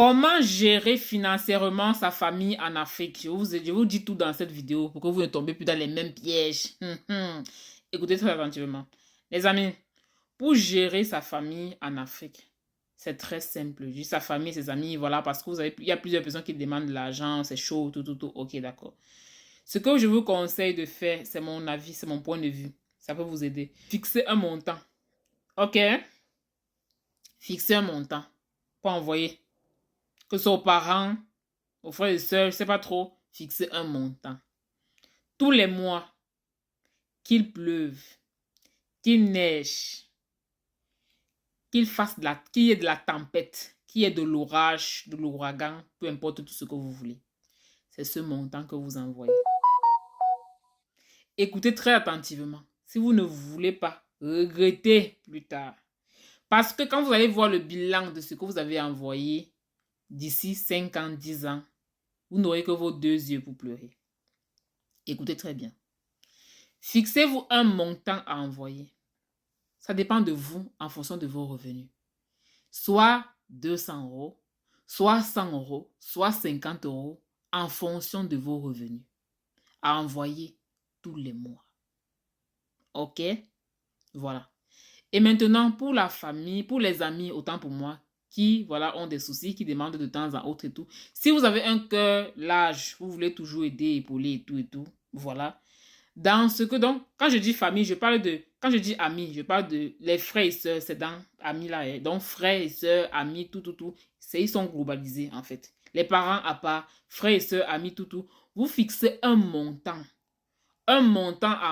Comment gérer financièrement sa famille en Afrique? Je vous dis tout dans cette vidéo pour que vous ne tombez plus dans les mêmes pièges. Écoutez très attentivement. Les amis, pour gérer sa famille en Afrique, c'est très simple. Juste sa famille, ses amis, voilà, parce que il y a plusieurs personnes qui demandent de l'argent, c'est chaud, tout. Ok, d'accord. Ce que je vous conseille de faire, c'est mon avis, c'est mon point de vue. Ça peut vous aider. Fixez un montant. Ok? Fixez un montant. Pas envoyer. Que ce soit aux parents, aux frères et sœurs, je ne sais pas trop, fixer un montant. Tous les mois, qu'il pleuve, qu'il neige, qu'il y ait de la tempête, qu'il y ait de l'orage, de l'ouragan, peu importe tout ce que vous voulez. C'est ce montant que vous envoyez. Écoutez très attentivement. Si vous ne voulez pas regretter plus tard. Parce que quand vous allez voir le bilan de ce que vous avez envoyé d'ici 5 ans, 10 ans, vous n'aurez que vos 2 yeux pour pleurer. Écoutez très bien. Fixez-vous un montant à envoyer. Ça dépend de vous en fonction de vos revenus. Soit 200 euros, soit 100 euros, soit 50 euros en fonction de vos revenus. À envoyer tous les mois. Ok? Voilà. Et maintenant, pour la famille, pour les amis, autant pour moi, qui voilà, ont des soucis, qui demandent de temps en autre et tout. Si vous avez un cœur large, vous voulez toujours aider, épauler et tout, voilà. Dans ce que donc, quand je dis famille, quand je dis amis, je parle de les frères et sœurs, c'est dans amis là. Donc frères et sœurs, amis, tout. Ils sont globalisés en fait. Les parents à part, frères et sœurs, amis, tout. Vous fixez un montant à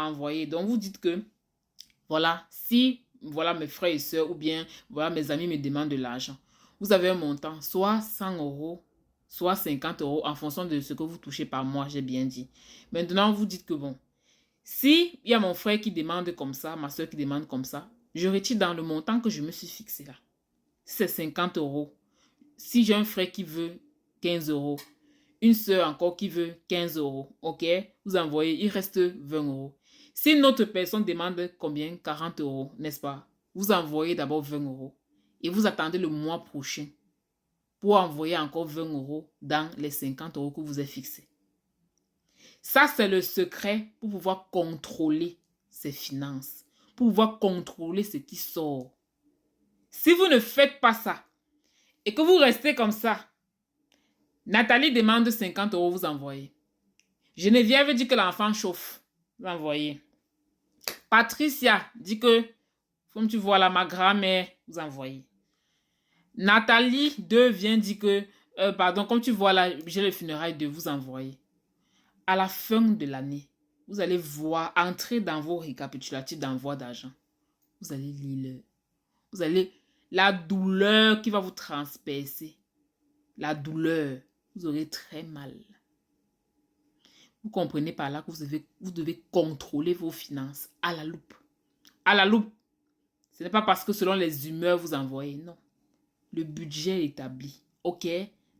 envoyer. Donc vous dites que, voilà, si voilà mes frères et sœurs ou bien voilà mes amis me demandent de l'argent, vous avez un montant, soit 100 euros, soit 50 euros en fonction de ce que vous touchez par mois, j'ai bien dit. Maintenant, vous dites que bon, si il y a mon frère qui demande comme ça, ma soeur qui demande comme ça, je retire dans le montant que je me suis fixé là. C'est 50 euros. Si j'ai un frère qui veut 15 euros, une soeur encore qui veut 15 euros, ok? Vous envoyez, il reste 20 euros. Si une autre personne demande combien? 40 euros, n'est-ce pas? Vous envoyez d'abord 20 euros et vous attendez le mois prochain pour envoyer encore 20 euros dans les 50 euros que vous avez fixés. Ça, c'est le secret pour pouvoir contrôler ses finances, pour pouvoir contrôler ce qui sort. Si vous ne faites pas ça et que vous restez comme ça, Nathalie demande 50 euros, vous envoyez. Geneviève dit que l'enfant chauffe, vous envoyez. Patricia dit que, comme tu vois là, ma grand-mère, vous envoyez. Nathalie 2 vient dire que, comme tu vois là, j'ai le funérail de vous envoyer. À la fin de l'année, vous allez voir, entrer dans vos récapitulatifs d'envoi d'argent. Vous allez lire, la douleur qui va vous transpercer. La douleur, vous aurez très mal. Vous comprenez par là que vous devez contrôler vos finances à la loupe. À la loupe. Ce n'est pas parce que selon les humeurs vous envoyez, non. Le budget est établi. Ok?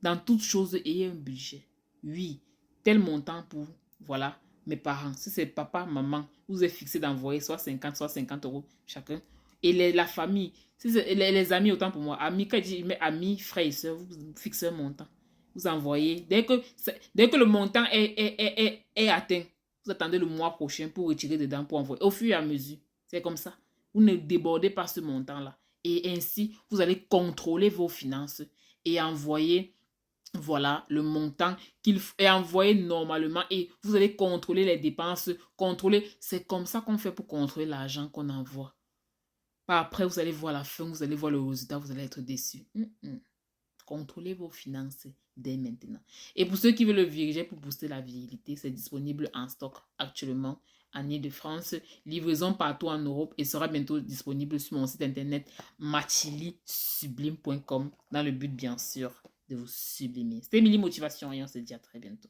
Dans toute chose, ayez un budget. Oui, tel montant pour, voilà, mes parents. Si c'est papa, maman, vous êtes fixé d'envoyer soit 50 euros chacun. Et la famille, si les amis, autant pour moi. Amis, quand je dis amis, frères et sœurs, vous fixez un montant. Vous envoyez. Dès que le montant est atteint, vous attendez le mois prochain pour retirer dedans, pour envoyer. Au fur et à mesure. C'est comme ça. Vous ne débordez pas ce montant-là. Et ainsi, vous allez contrôler vos finances et envoyer, voilà, le montant qu'il est envoyé normalement. Et vous allez contrôler les dépenses, contrôler. C'est comme ça qu'on fait pour contrôler l'argent qu'on envoie. Après, vous allez voir la fin, vous allez voir le résultat, vous allez être déçu. Contrôlez vos finances dès maintenant. Et pour ceux qui veulent le viriger pour booster la virilité, c'est disponible en stock actuellement en Île-de-France, livraison partout en Europe et sera bientôt disponible sur mon site internet matiliisublime.com dans le but bien sûr de vous sublimer. C'était Emily Motivation et on se dit à très bientôt.